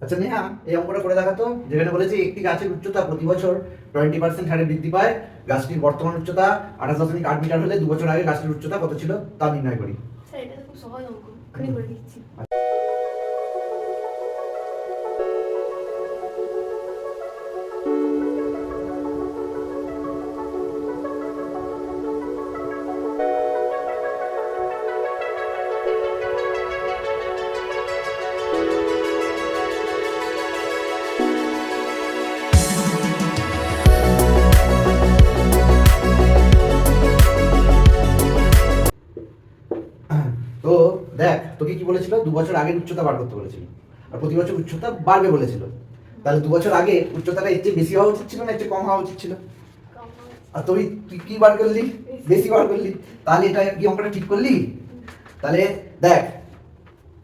আচ্ছা নেহা, এই অঙ্কটা করে দেখাতো, যেখানে বলেছে একটি গাছের উচ্চতা প্রতি বছর 20% হারে বৃদ্ধি পায়, গাছটির বর্তমান উচ্চতা 28.8 মিটার হলে 2 বছর আগে গাছটির উচ্চতা কত ছিল তা নির্ণয় করি। স্যার এটা তো খুব সহজ অঙ্ক, এখনই করে দিচ্ছি। তো দেখ, তোকে কি বলেছিল, 2 বছর আগের উচ্চতা বার করতে বলেছিল, আর প্রতি বছর উচ্চতা বাড়বে বলেছিল। তাহলে 2 বছর আগে উচ্চতাটা এর চেয়ে বেশি হওয়া উচিত ছিল না এর চেয়ে কম হওয়া উচিত ছিল? আর তুই তুই কি বার করলি? বেশি বার করলি। তাহলে এটা কি অঙ্কটা ঠিক করলি? তাহলে দেখ,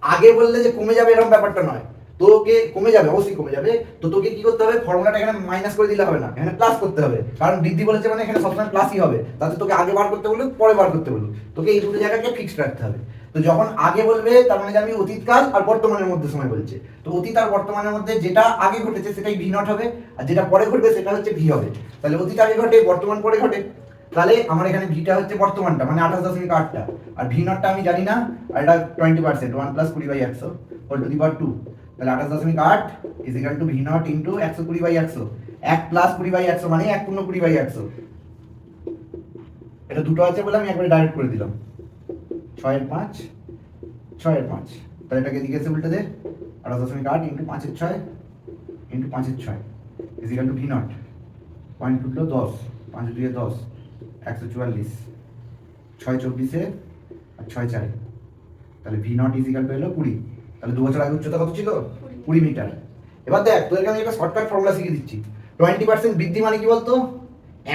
আগে বললে যে কমে যাবে এরকম ব্যাপারটা নয়, তোকে কমে যাবে, অবশ্যই কমে যাবে। তো তোকে কি করতে হবে, ফর্মুলাটা এখানে মাইনাস করে দিলে হবে না, এখানে প্লাস করতে হবে, কারণ বৃদ্ধি বলেছে মানে এখানে সবসময় প্লাসই হবে। তাতে তোকে আগে বার করতে বললো, পরে বার করতে বললো, তোকে এই দুটো জায়গাকে ফিক্সড রাখতে হবে। তো যখন আগে বলবে তার মানে আমি অতীতকাল আর বর্তমানের মধ্যে সময় বলছে, তো অতীত আর বর্তমানের মধ্যে যেটা আগে ঘটেছে সেটাই ভি নট হবে, আর যেটা পরে ঘটবে সেটা হচ্ছে ভি হবে। তাহলে অতীত আগে ঘটে, বর্তমান পরে ঘটে। তাহলে আমার এখানে ভিটা হচ্ছে বর্তমানটা মানে 28.8টা, আর ভি নটটা আমি জানি না, আর এটা 20%, 1 + 20/100 হোল টু দি পাওয়ার 2। তাহলে 28.8 is equal to V not into 120/100, 1 + 20/100 মানে 1 পূর্ণ 20/100। এটা দুটো আছে বলে আমি একবারে ডাইরেক্ট করে দিলাম, 6 এর 5, 6 এর 5। তাহলে এটাকে এদিকে এসে উল্টে দে, 28.8 ইনটু 5 এর 6 ইনটু 5 এর 6 is equal to V naught, point টুটলো 10, 5 2 10, 144, 6 24 আর 6 4। তাহলে V naught is equal to হলো 20। তাহলে 2 বছর আগে উচ্চতা কত ছিল? 20 মিটার। এবার দেখ, তোদেরকে আমি একটা শর্টকাট ফর্মুলা শিখিয়ে দিচ্ছি। 20% বৃদ্ধি মানে কি বলতো?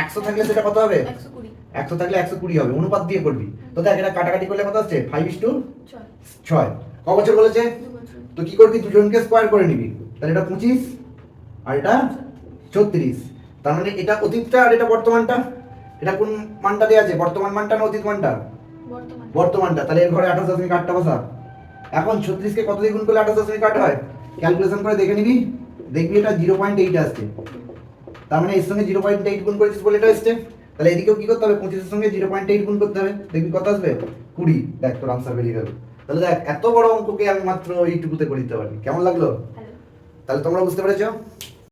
100 থাকলে সেটা কত হবে? 120। 100 থাকলে 120 হবে, অনুপাত দিয়ে করবি। তো দেখ, এটা কাটাকাটি করলে কত আসছে? 5:6। ক বছর বলেছে? 2 বছর। তো কি করবি, দুজনকে স্কয়ার করে নিবি। তাহলে এটা 25 আর এটা 36। তার মানে এটা অতীতটা আর এটা বর্তমানটা। এটা কোন মানটা দেয়া আছে, বর্তমান মানটা না অতীত মানটা? বর্তমান। বর্তমানটা। তাহলে এর ঘরে 28.8টা বসা। এখন 36 কে কত দিয়ে গুণ করলে 28.8 হয়? ক্যালকুলেশন করে দেখে নিবি, দেখবি এটা 0.8 আসছে। তার মানে এর সঙ্গে 0.8 গুণ করেছিস বলে এটা আসছে। তাহলে এদিকেও কি করতে হবে, 25 এর সঙ্গে 0.8 গুণ করতে হবে, দেখবি কত আসবে? 20। দেখ, তোর আনসার বেরিয়ে গেল। তাহলে দেখ, এত বড় অঙ্ককে আমি মাত্র এইটুকুতে করে দিতে পারি। কেমন লাগলো? হ্যালো। তাহলে তোমরা বুঝতে পেরেছো?